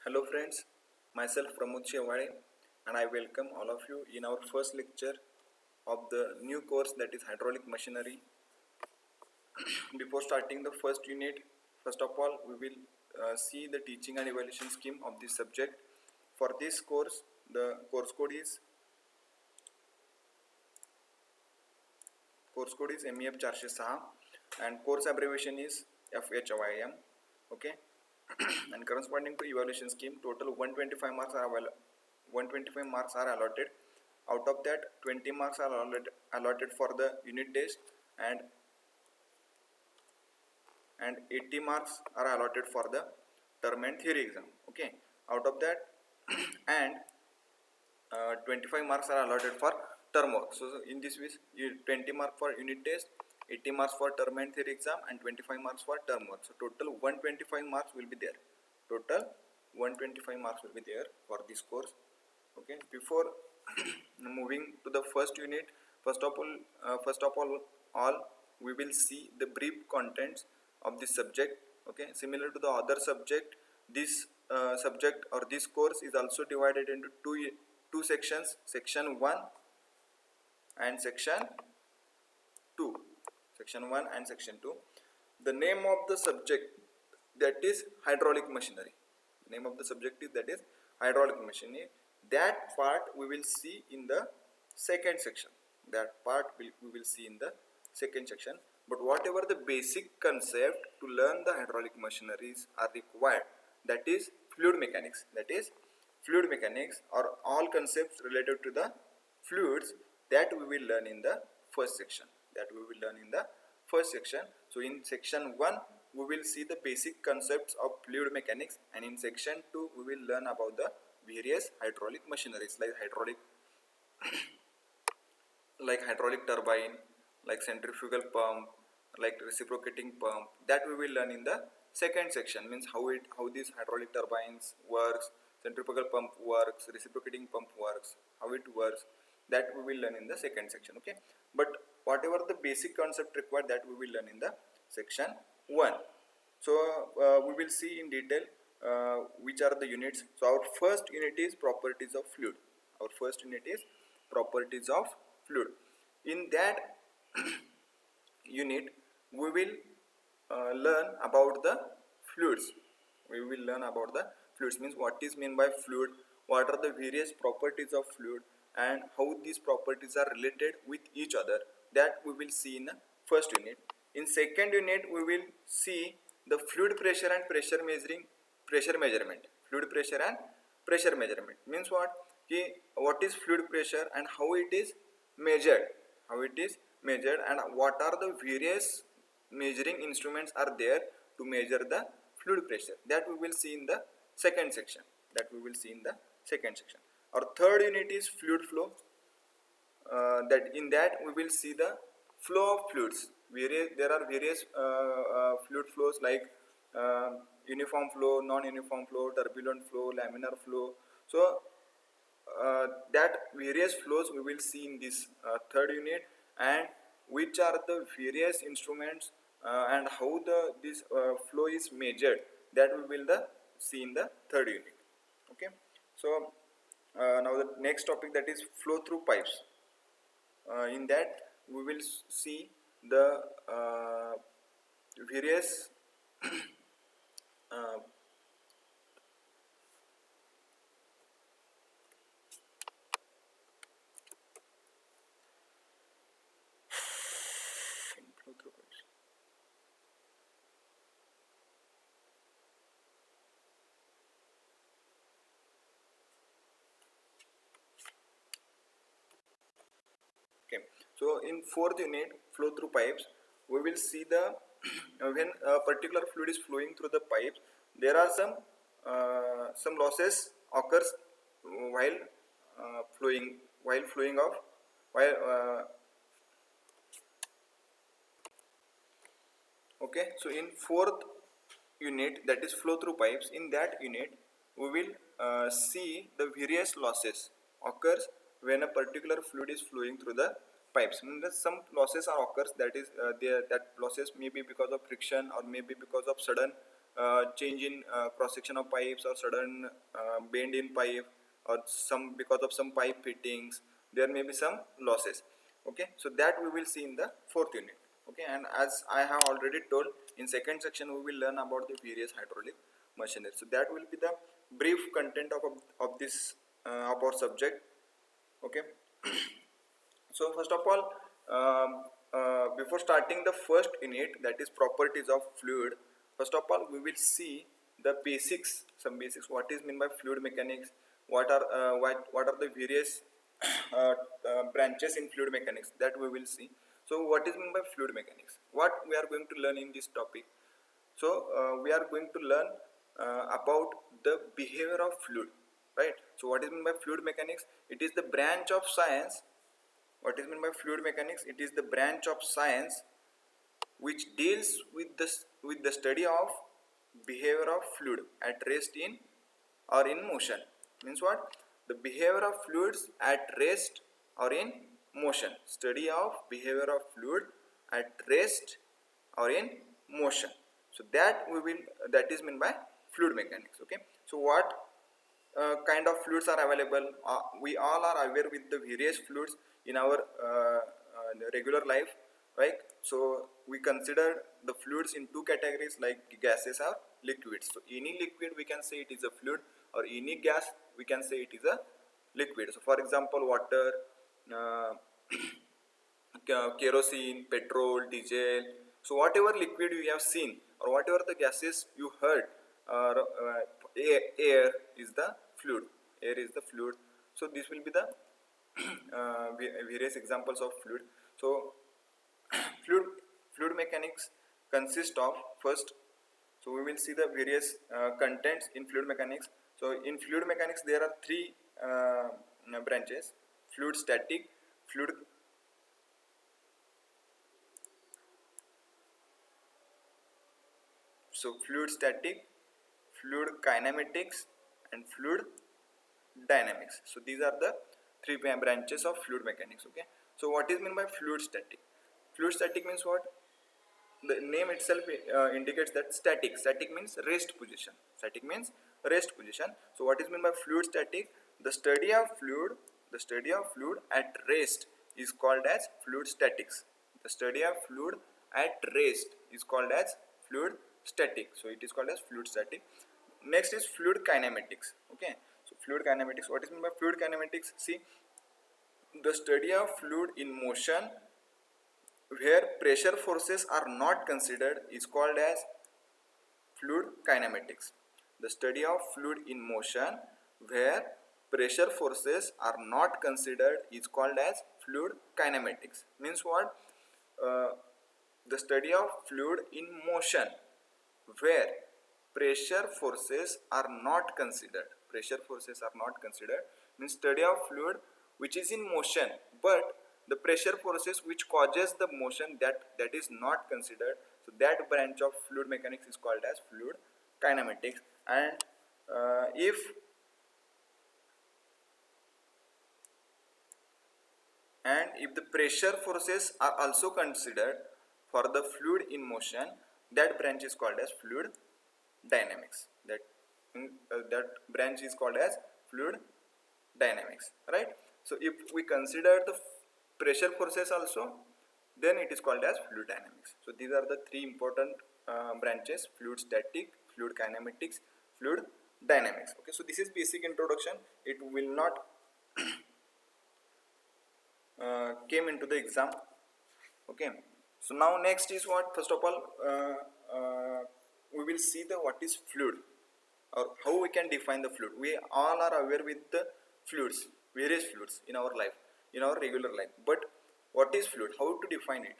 Hello friends, myself Pramod Shevale and I welcome all of you in our first lecture of the new course that is hydraulic machinery. Before starting the first unit, first of all we will see the teaching and evaluation scheme of this subject. For this course, the course code is MEF 406 and course abbreviation is FHYM. Okay. And corresponding to evaluation scheme, total 125 marks are 125 marks are allotted. Out of that, 20 marks are allotted for the unit test and 80 marks are allotted for the term and theory exam. Okay. Out of that, and 25 marks are allotted for term work. So in this way, 20 marks for unit test, 80 marks for term and theory exam, and 25 marks for term work. So total 125 marks will be there. Total 125 marks will be there for this course. Okay. Before moving to the first unit, first of all, we will see the brief contents of this subject. Okay. Similar to the other subject, this subject or this course is also divided into two sections, section 1 and section 2. Section 1 and section 2. The name of the subject that is hydraulic machinery. The name of the subject is that is hydraulic machinery. That part we will see in the second section. That part we will see in the second section. But whatever the basic concept to learn the hydraulic machineries are required, that is fluid mechanics. That is fluid mechanics or all concepts related to the fluids, that we will learn in the first section. So in section 1 we will see the basic concepts of fluid mechanics, and in section 2 we will learn about the various hydraulic machineries like hydraulic turbine, like centrifugal pump, like reciprocating pump. That we will learn in the second section, means how these hydraulic turbines works, centrifugal pump works, reciprocating pump works, how it works. That we will learn in the second section. Okay, but whatever the basic concept required, that we will learn in the section 1. So we will see in detail which are the units. So our first unit is properties of fluid. In that unit we will learn about the fluids. Means what is meant by fluid, what are the various properties of fluid, and how these properties are related with each other. That we will see in the first unit. In second unit we will see the fluid pressure and pressure measurement. Means what is fluid pressure and how it is measured, and what are the various measuring instruments are there to measure the fluid pressure. That we will see in the second section. Our third unit is fluid flow. That we will see the flow of fluids. There are various fluid flows like uniform flow, non-uniform flow, turbulent flow, laminar flow. So that various flows we will see in this third unit, and which are the various instruments and how this flow is measured. That we will see in the third unit. Okay. So now the next topic, that is flow through pipes. In that we will see the various flow through pipes. Okay. So in fourth unit, flow through pipes, we will see the when a particular fluid is flowing through the pipes, there are some losses occurs while flowing of while okay. So in fourth unit, that is flow through pipes, in that unit we will see the various losses occurs when a particular fluid is flowing through the pipes. Some losses are occurs, that is that losses may be because of friction or maybe because of sudden change in cross section of pipes, or sudden bend in pipe, or some because of some pipe fittings there may be some losses. Okay, so that we will see in the fourth unit. Okay, and as I have already told, in second section we will learn about the various hydraulic machinery. So that will be the brief content of this of our subject. Okay. So first of all, before starting the first unit, that is properties of fluid, first of all we will see the basics, some basics. What is meant by fluid mechanics? What are the various branches in fluid mechanics, that we will see. So what is meant by fluid mechanics? What we are going to learn in this topic? So we are going to learn about the behavior of fluid, right? So what is meant by fluid mechanics? It is the branch of science. What is meant by fluid mechanics? It is the branch of science which deals with the study of behavior of fluid at rest in or in motion. Means what? The behavior of fluids at rest or in motion. Study of behavior of fluid at rest or in motion. So that is meant by fluid mechanics. Okay. So what kind of fluids are available? We all are aware with the various fluids in our regular life, right? So we consider the fluids in two categories, like gases or liquids. So any liquid we can say it is a fluid, or any gas we can say it is a liquid. So for example, water, uh, kerosene, petrol, diesel. So whatever liquid you have seen, or whatever the gases you heard, air is the fluid. Air is the fluid. So this will be the various examples of fluid. So fluid fluid mechanics consist of, first, so we will see the various contents in fluid mechanics. So in fluid mechanics there are three branches: fluid static, fluid fluid static, fluid kinematics, and fluid dynamics. So these are the three branches of fluid mechanics. Okay. So what is meant by fluid static? Fluid static means what? The name itself indicates that static. Static means rest position. Static means rest position. So what is meant by fluid static? The study of fluid, at rest is called as fluid statics. The study of fluid at rest is called as fluid static. So it is called as fluid static. Next is fluid kinematics. Okay. So fluid kinematics. What is meant by fluid kinematics? See, the study of fluid in motion where pressure forces are not considered is called as fluid kinematics. The study of fluid in motion where pressure forces are not considered is called as fluid kinematics. Means what? Uh, the study of fluid in motion where pressure forces are not considered. Pressure forces are not considered means study of fluid which is in motion, but the pressure forces which causes the motion, that is not considered. So that branch of fluid mechanics is called as fluid kinematics. And if the pressure forces are also considered for the fluid in motion, that branch is called as fluid dynamics. That branch is called as fluid dynamics, right? So if we consider the pressure forces also, then it is called as fluid dynamics. So these are the three important branches: fluid static, fluid kinematics, fluid dynamics. Okay, so this is basic introduction. It will not came into the exam. Okay, so now next is what? First of all, we will see the what is fluid, or how we can define the fluid. We all are aware with the fluids, various fluids in our life, in our regular life. But what is fluid? How to define it?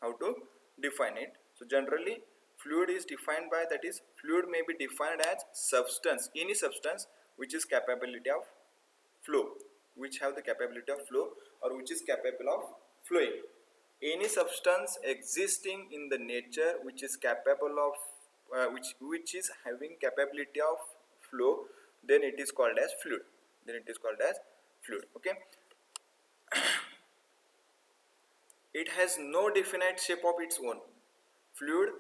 How to define it? So generally, fluid is defined by, that is, fluid may be defined as substance, any substance which is capability of flow, which have the capability of flow, or which is capable of flowing. Any substance existing in the nature which is capable of which is having capability of flow, then it is called as fluid. Okay. It has no definite shape of its own. Fluid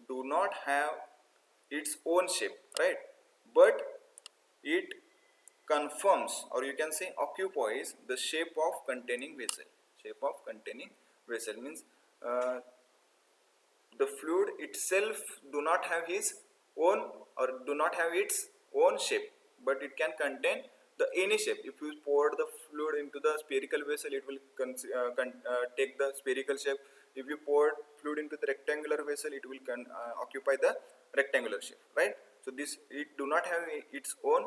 do not have its own shape, right? But it conforms, or you can say occupies, the shape of containing vessel. Shape of containing vessel means the fluid itself do not have his own, or do not have its own shape, but it can contain the any shape. If you pour the fluid into the spherical vessel, it will take the spherical shape. If you pour fluid into the rectangular vessel, it will occupy the rectangular shape, right? So this, it do not have its own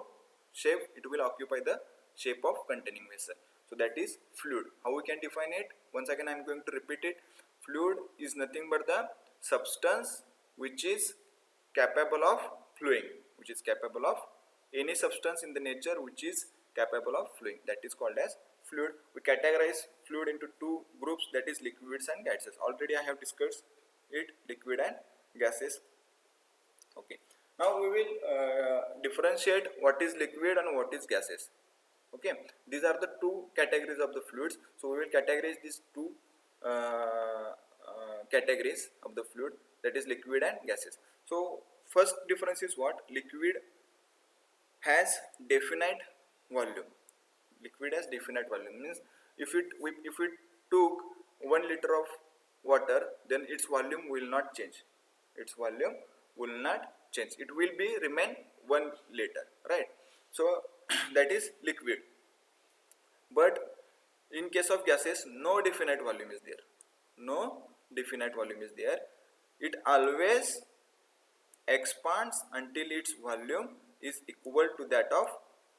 shape, it will occupy the shape of containing vessel. So that is fluid. How we can define it? Once again I am going to repeat it. Fluid is nothing but the substance which is capable of flowing, which is capable of any substance in the nature which is capable of flowing, that is called as fluid. We categorize fluid into two groups, that is liquids and gases. Already I have discussed it, liquid and gases. Okay, now we will differentiate what is liquid and what is gases. Okay, these are the two categories of the fluids. So we will categorize these two categories of the fluid, that is liquid and gases. So first difference is what? Liquid has definite volume. Liquid has definite volume means if it took 1 liter of water, then its volume will not change. Its volume will not change. It will be remain 1 liter, right? So that is liquid. But in case of gases, no definite volume is there. No definite volume is there. It always expands until its volume is equal to that of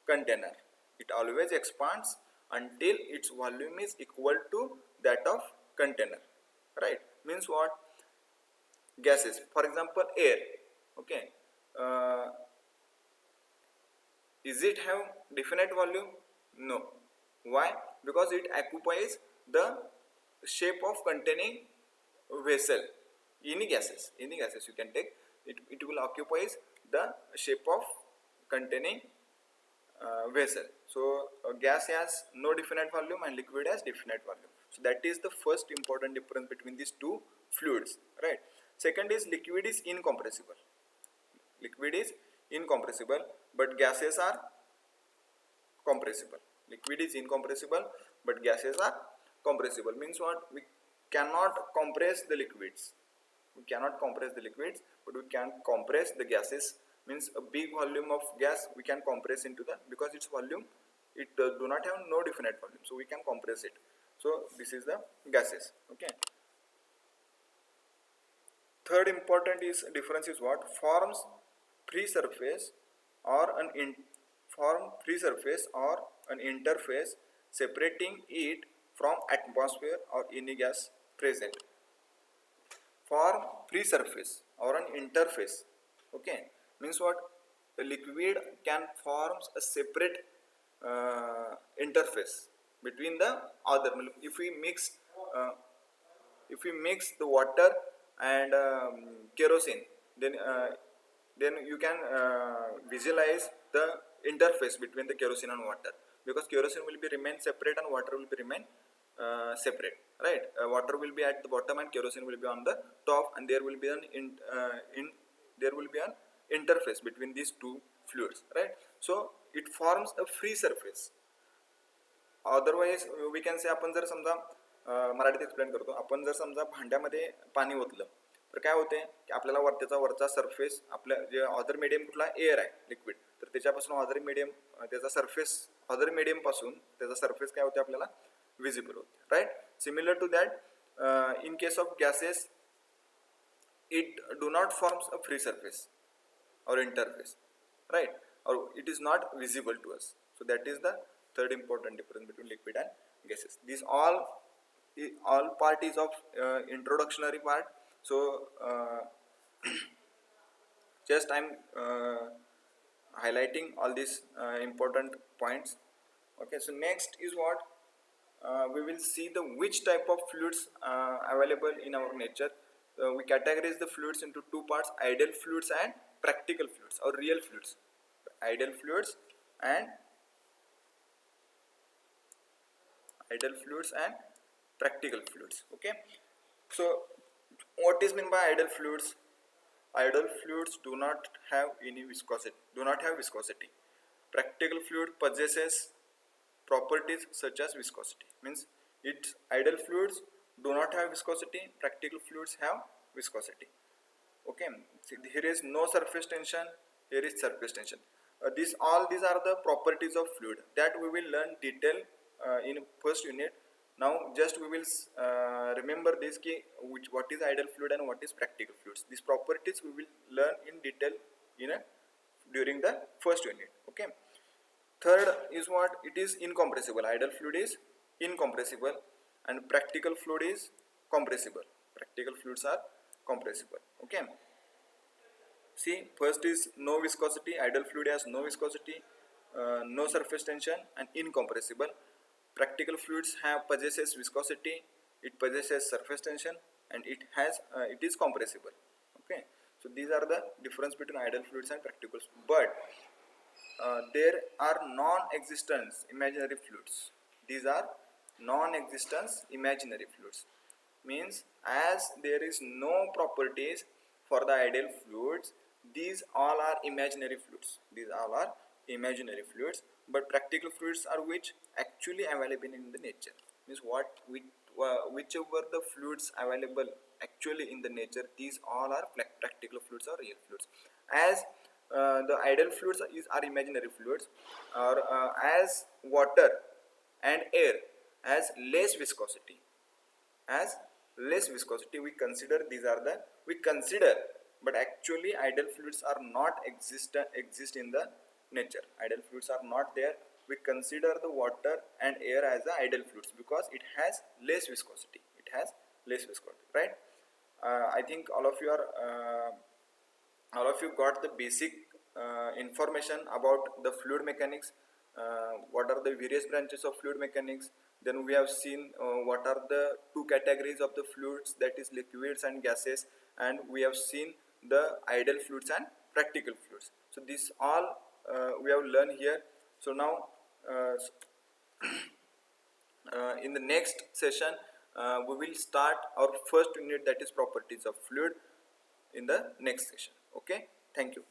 container. It always expands until its volume is equal to that of container, right? Means what? Gases, for example air, okay, is it have definite volume? No. Why? Because it occupies the shape of containing vessel. Any gases you can take, it will occupies the shape of containing vessel. So gas has no definite volume and liquid has definite volume. So that is the first important difference between these two fluids, right? Second is liquid is incompressible. Liquid is incompressible, but gases are compressible. Liquid is incompressible, but gases are compressible. Means what? We cannot compress the liquids. We cannot compress the liquids, but we can compress the gases. Means a big volume of gas we can compress into the, because its volume, it do not have no definite volume, so we can compress it. So this is the gases. Okay. Third important is difference is what? Forms free surface or free surface or an interface separating it from atmosphere or any gas present. Form free surface or an interface, okay, means what? The liquid can forms a separate interface between the other. If we mix the water and kerosene, then you can visualize the interface between the kerosene and water, because kerosene will be remain separate and water will be remain separate, right? Water will be at the bottom and kerosene will be on the top, and there will be an interface between these two fluids, right? So it forms a free surface. Otherwise we can say, आपण जर समजा मराठीत explain करतो, आपण जर समजा भांड्यामध्ये पाणी ओतलं तर काय होते की आपल्याला वरचा सरफेस, आपल्या जे ऑदर मीडियम कुठला एअर आहे लिक्विड, तर त्याच्यापासून ऑदर मीडियम त्याचा सरफेस, ऑदर मीडियम पासून त्याचा सरफेस काय होते आपल्याला विजिबल होते, right? Similar to that in case of gases it do not forms a free surface or interface, right? Or it is not visible to us. So that is the third important difference between liquid and gases. These all part is of introductionary part. So just I'm highlighting all these important points. Okay, so next is what we will see the which type of fluids available in our nature. We categorize the fluids into two parts: ideal fluids and practical fluids or real fluids. Ideal fluids and practical fluids. Okay, so what is meant by ideal fluids? idle fluids do not have any viscosity. Practical fluid possesses properties such as viscosity. Means its idle fluids do not have viscosity, practical fluids have viscosity. Okay, see, here is no surface tension, here is surface tension. These are the properties of fluid that we will learn detail in first unit. Now just we will remember this key, what is idle fluid and what is practical fluids. These properties we will learn in detail during the first unit. Okay. Third is what? It is incompressible. Idle fluid is incompressible and practical fluid is compressible. Practical fluids are compressible. Okay. See, first is no viscosity. Idle fluid has no viscosity, no surface tension, and incompressible. Practical fluids possesses viscosity, it possesses surface tension, and it is compressible. Okay. So these are the difference between idle fluids and practical. But there are non-existent imaginary fluids. These are non-existent imaginary fluids. Means as there is no properties for the ideal fluids, these all are imaginary fluids. These all are imaginary fluids. But practical fluids are which actually available in the nature. Means whichever the fluids available actually in the nature, these all are practical fluids or real fluids. As the ideal fluids are imaginary fluids, or as water and air has less viscosity, we consider but actually ideal fluids are not exist in the nature. Ideal fluids are not there. We consider the water and air as the ideal fluids because it has less viscosity, right? I think all of you got the basic information about the fluid mechanics. What are the various branches of fluid mechanics? Then we have seen what are the two categories of the fluids, that is liquids and gases, and we have seen the ideal fluids and practical fluids. So this all we have learned here. So now in the next session we will start our first unit, that is properties of fluid, in the next session. Okay, thank you.